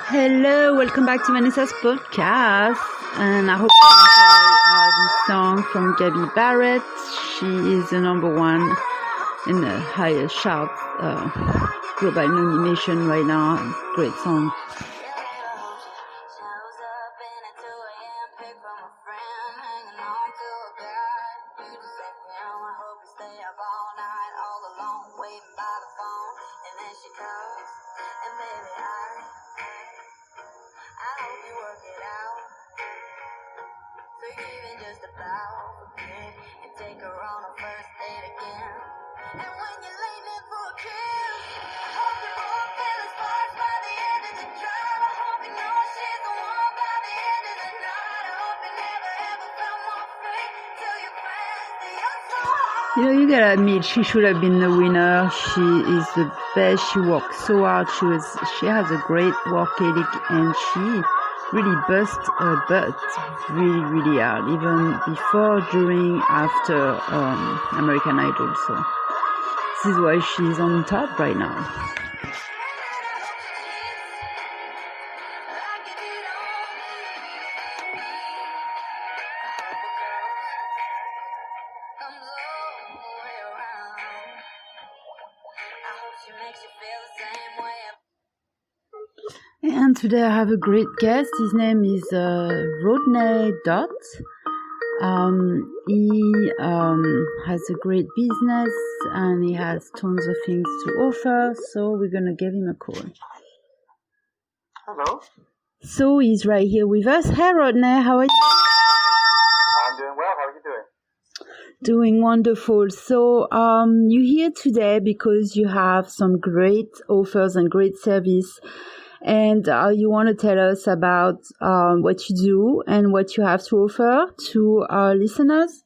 Hello, welcome back to Vanessa's podcast, and I hope you enjoy this song from Gabby Barrett. She is the number one in the highest chart global nomination right now. Great song. You know, you gotta admit, she should have been the winner. She is the best. She worked so hard. She has a great work ethic, and she really bust her butt really, really hard, even before, during, after American Idol. So this is why she's on top right now. And today I have a great guest. His name is Rodney Daut. He has a great business and he has tons of things to offer. So we're going to give him a call. Hello. So he's right here with us. Hey Rodney, how are you? I'm doing well. How are you doing? Doing wonderful. So you're here today because you have some great offers and great service. And you want to tell us about what you do and what you have to offer to our listeners?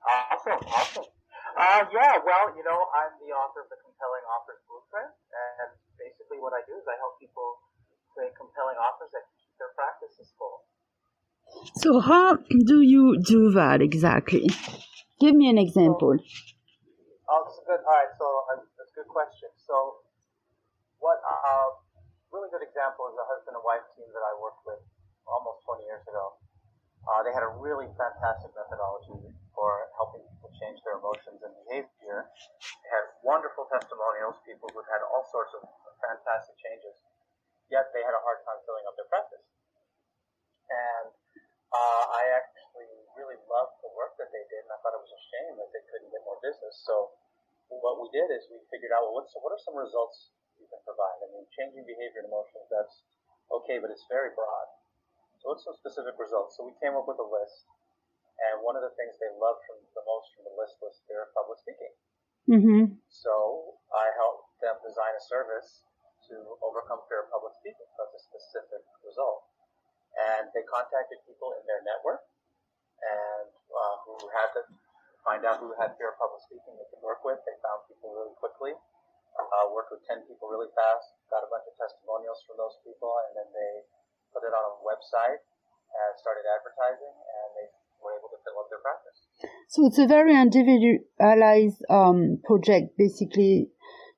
Awesome. Yeah, well, I'm the author of the Compelling Offers Blueprint, and basically what I do is I help people create compelling offers that keep their practices full. So how do you do that exactly? Give me an example. That's a good. All right, so that's a good question. So what really good example is a husband and wife team that I worked with almost 20 years ago. They had a really fantastic methodology for helping people change their emotions and behavior. They had wonderful testimonials, people who've had all sorts of fantastic changes, yet they had a hard time filling up their practice. And I actually really loved the work that they did, and I thought it was a shame that they couldn't get more business. So what we did is we figured out, well, what are some results you can provide? I mean, changing behavior and emotions, that's okay, but it's very broad. So what's some specific results? So we came up with a list, and one of the things they loved the most from the list was fear of public speaking. Mm-hmm. So I helped them design a service to overcome fear of public speaking. That's a specific result. And they contacted people in their network and who had to find out who had fear of public speaking they could work with. They found people really quickly. Worked with 10 people really fast, got a bunch of testimonials from those people, and then they put it on a website and started advertising, and they were able to fill up their practice. So it's a very individualized project, basically.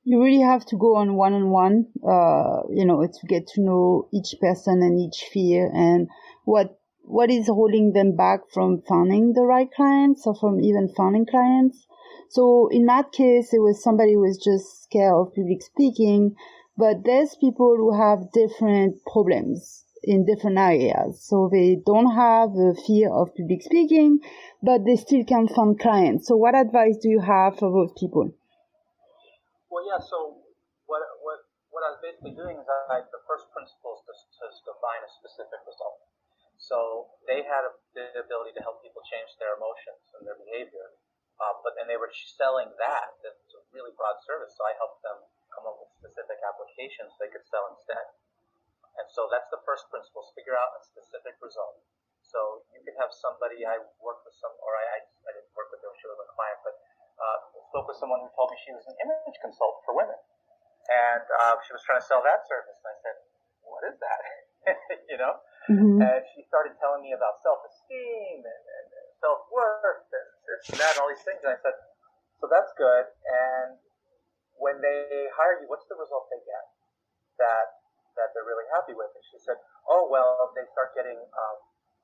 You really have to go on one-on-one, to get to know each person and each fear and what is holding them back from finding the right clients or from even finding clients. So in that case, it was somebody who was just scared of public speaking, but there's people who have different problems in different areas. So they don't have a fear of public speaking, but they still can find clients. So what advice do you have for those people? Well, yeah, so what I was basically doing is the first principle is to define a specific result. So they had the ability to help people change their emotions and their behavior. But then they were selling that. That's a really broad service. So I helped them come up with specific applications they could sell instead. And so that's the first principle, is figure out a specific result. So you could have somebody, I worked with I didn't work with her, she was a client, but spoke with someone who told me she was an image consultant for women. And she was trying to sell that service. And I said, what is that? Mm-hmm. And she started telling me about self-esteem and self-worth and this and that and all these things. And I said, so that's good. And when they hire you, what's the result they get? That that they're really happy with. And she said, oh, well, they start getting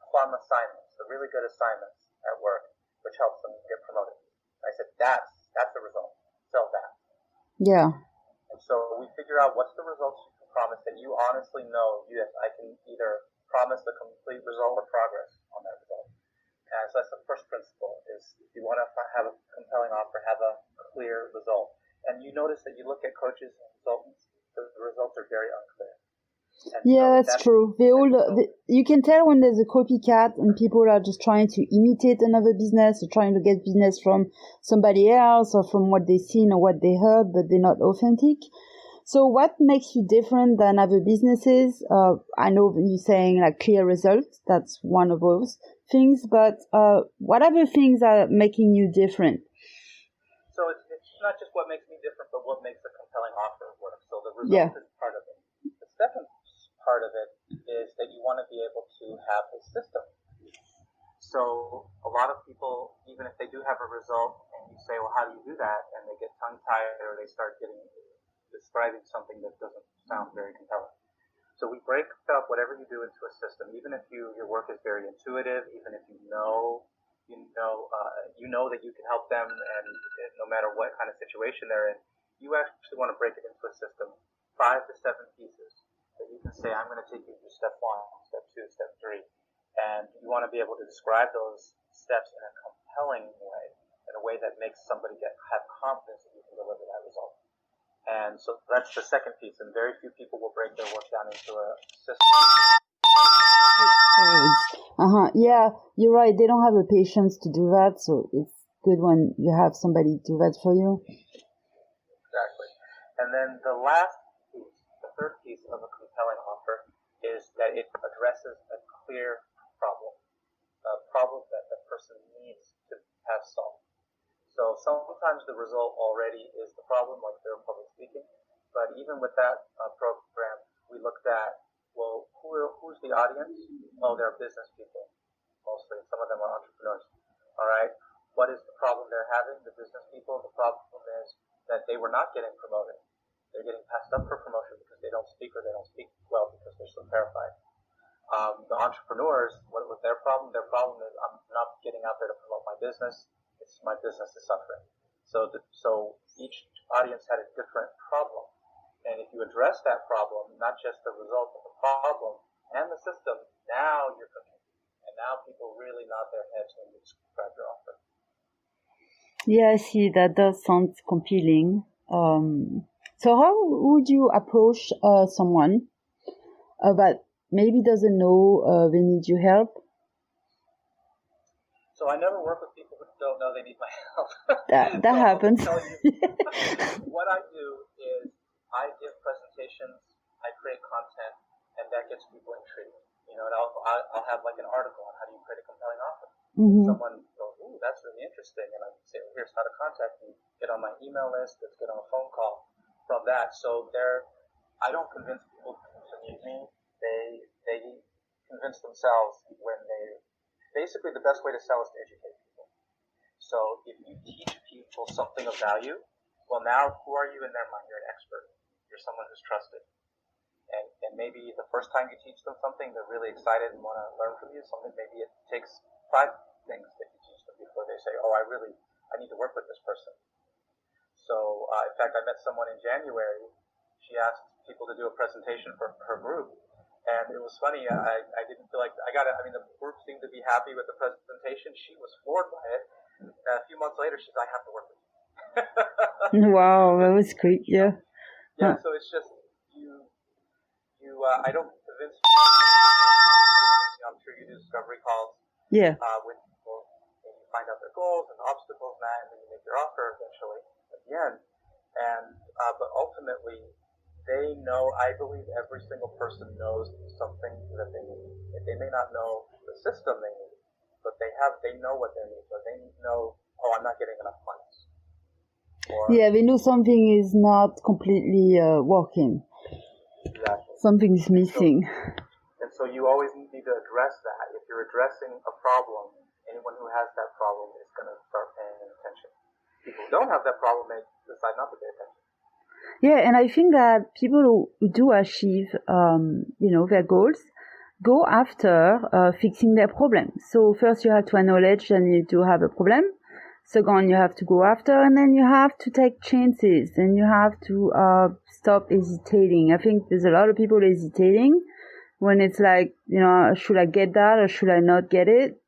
plum assignments, the really good assignments at work, which helps them get promoted. And I said, that's the result. Sell that. Yeah. And so we figure out what's the results you can promise that you honestly know, yes, I can either promise the complete result or progress on that result. And so that's the first principle, is if you want to have a compelling offer, have a clear result. And you notice that you look at coaches and consultants, the results are very unclear. And yeah, so that's true. You can tell when there's a copycat and people are just trying to imitate another business or trying to get business from somebody else or from what they've seen or what they heard, but they're not authentic. So what makes you different than other businesses? I know you're saying like clear results. That's one of those things, but what other things are making you different? So it's not just what makes me different, but what makes a compelling offer work. So the result is part of it. The second part of it is that you want to be able to have a system. So a lot of people, even if they do have a result and you say, well, how do you do that? And they get tongue-tied or they start describing something that doesn't sound very compelling. So we break up whatever you do into a system, even if your work is very intuitive, even if you know that you can help them, and no matter what kind of situation they're in, you actually want to break it into a system, 5 to 7 pieces that you can say, I'm going to take you through step 1, step 2, step 3, and you want to be able to describe those steps in a compelling way, in a way that makes somebody have confidence that you can deliver that result. And so that's the second piece, and very few people will break their work down into a system. Yeah, you're right. They don't have the patience to do that, so it's good when you have somebody do that for you. Exactly. And then the last piece, the third piece of a compelling offer, is that it addresses a clear problem, a problem that the person needs to have solved. So sometimes the result already is the problem, like fear of public speaking. But even with that program, we looked at, well, who's the audience? Oh, they're business people, mostly. Some of them are entrepreneurs. All right. What is the problem they're having? The business people. The problem is that they were not getting promoted. They're getting passed up for promotion because they don't speak or they don't speak well because they're so terrified. The entrepreneurs, what was their problem? Their problem is I'm not getting out there to promote my business. My business is suffering. So each audience had a different problem. And if you address that problem, not just the result of the problem and the system, now you're cooking. And now people really nod their heads when you describe your offer. Yeah, I see. That does sound compelling. So how would you approach someone that maybe doesn't know they need your help? So I never work with people who don't know they need my help. That so happens. I'll tell you, what I do is I give presentations, I create content, and that gets people intrigued. And I'll have like an article on how do you create a compelling offer. Mm-hmm. Someone goes, ooh, that's really interesting. And I say, well, here's how to contact me. Get on my email list. Let's get on a phone call from that. So I don't convince people to meet me. They convince themselves when basically the best way to sell is to educate people. So if you teach people something of value, well, now who are you in their mind? You're an expert. You're someone who's trusted. And maybe the first time you teach them something, they're really excited and want to learn from you. Maybe it takes 5 things that you teach them before they say, oh, I need to work with this person. So, in fact, I met someone in January. She asked people to do a presentation for her group. And it was funny. I didn't feel like the group seemed to be happy with the presentation. She was floored by it. A few months later, she said, I have to work with you. Wow, that was quick. Yeah. Yeah. So it's just I don't convince you. I'm sure you do discovery calls. Yeah. With people, and you find out their goals and obstacles and that, and then you make your offer eventually at the end. But ultimately, they know. I believe every single person knows something that they need. They may not know the system they need, but they know what their needs are. They know, oh, I'm not getting enough clients. They know something is not completely working. Exactly. Something's missing. So you always need to address that. If you're addressing a problem, anyone who has that problem is going to start paying attention. People who don't have that problem may decide not to pay attention. Yeah, and I think that people who do achieve, their goals, go after fixing their problem. So first you have to acknowledge that you do have a problem. Second, you have to go after, and then you have to take chances, and you have to stop hesitating. I think there's a lot of people hesitating when it's like, should I get that or should I not get it?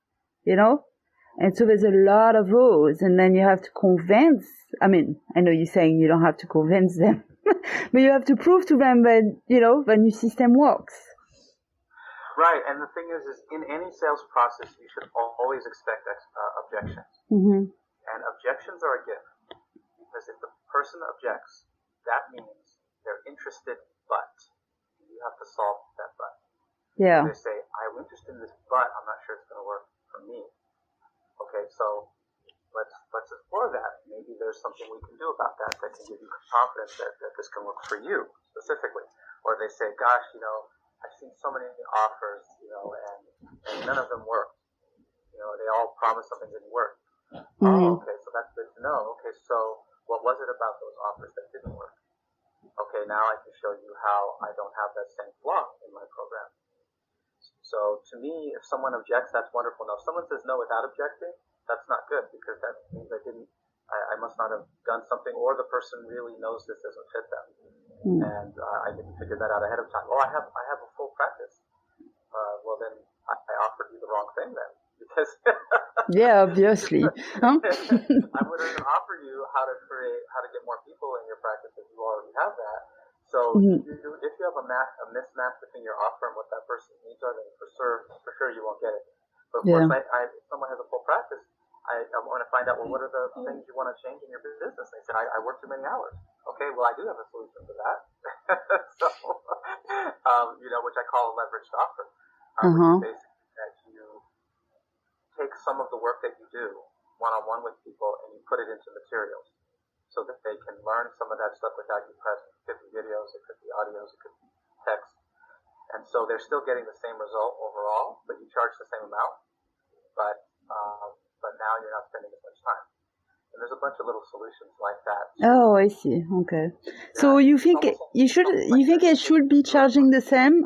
And so there's a lot of those, and then you have to convince. I mean, I know you're saying you don't have to convince them, but you have to prove to them that, the new system works. Right, and the thing is in any sales process, you should always expect objections. Mm-hmm. And objections are a gift, because if the person objects, that means they're interested, but you have to solve that but. Yeah. They say, I'm interested in this, but I'm not sure it's going to work for me. Okay, so let's explore that. Maybe there's something we can do about that can give you confidence that this can work for you specifically. Or they say, gosh, I've seen so many offers, and none of them work. They all promise something didn't work. Mm-hmm. Oh, okay, so that's good to know. Okay, so what was it about those offers that didn't work? Okay, now I can show you how I don't have that same flaw in my program. So to me, if someone objects, that's wonderful. Now, if someone says no without objecting, that's not good, because that means I must not have done something, or the person really knows this doesn't fit them. Mm. And I didn't figure that out ahead of time. Oh, I have a full practice. Well, then I offered you the wrong thing then, because yeah, obviously. I wouldn't offer you how to get more people in your practice if you already have that. So if you have a mismatch between your offer and what that person's needs are, then for sure you won't get it. But of course, if someone has a full practice, I want to find out, well, what are the things you want to change in your business? And they say, I work too many hours. Okay, well, I do have a solution to that. So, which I call a leveraged offer. Which is basically that you take some of the work that you do one-on-one with people and you put it into materials, so that they can learn some of that stuff without you present. It could be videos, it could be audios, it could be text. And so they're still getting the same result overall, but you charge the same amount, but now you're not spending as much time. And there's a bunch of little solutions like that. Oh, I see. Okay. Yeah. So you think it should be charging the same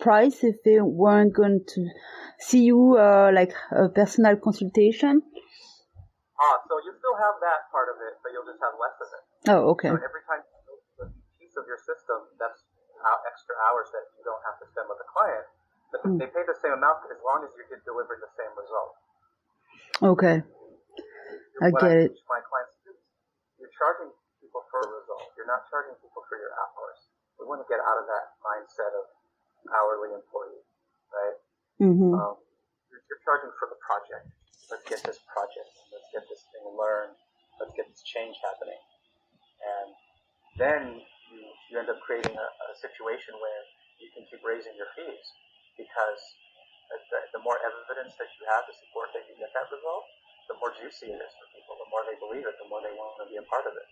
price if they weren't going to see you like a personal consultation? So you still have that part of it, but you'll just have less of it. Oh, okay. So every time you do a piece of your system, that's extra hours that you don't have to spend with the client. But they pay the same amount as long as you get delivered the same result. Okay. I get it. My clients do, you're charging people for a result. You're not charging people for your hours. We want to get out of that mindset of hourly employee, right? Mm-hmm. You're charging for the project. Let's get this project. Let's get this thing learned. Let's get this change happening. And then you end up creating a situation where you can keep raising your fees, because the more evidence that you have to support that you get that result, the more juicy it is for people. The more they believe it, the more they want to be a part of it.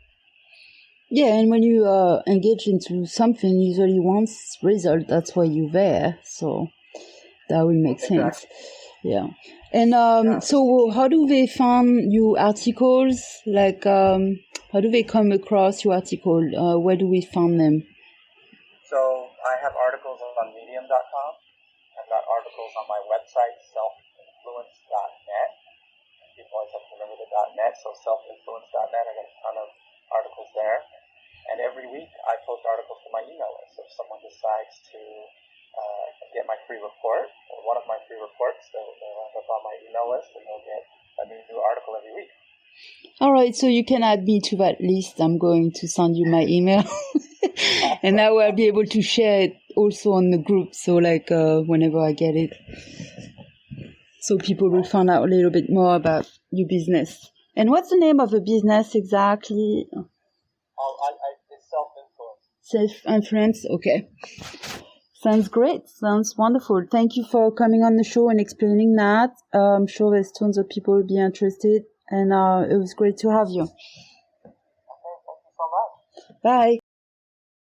Yeah, and when you engage into something, usually once result, that's why you're there. So that will make sense. Yeah. And so how do they find your articles? Like, how do they come across your article? Where do we find them? So I have articles on medium.com. I've got articles on my website, selfinfluence.net. People always have to remember the .net, so selfinfluence.net. I got a ton of articles there. And every week I post articles to my email list. So if someone decides to get my free report, or one of my free reports, they'll end up on my email list and they'll get a new article every week. All right, so you can add me to that list. I'm going to send you my email. And now I'll be able to share it also on the group. So like whenever I get it. So people will find out a little bit more about your business. And what's the name of the business exactly? It's Self-Influence. Self-Influence, okay. Sounds great. Sounds wonderful. Thank you for coming on the show and explaining that. I'm sure there's tons of people who will be interested. And it was great to have you. Okay, thank you so much. Bye.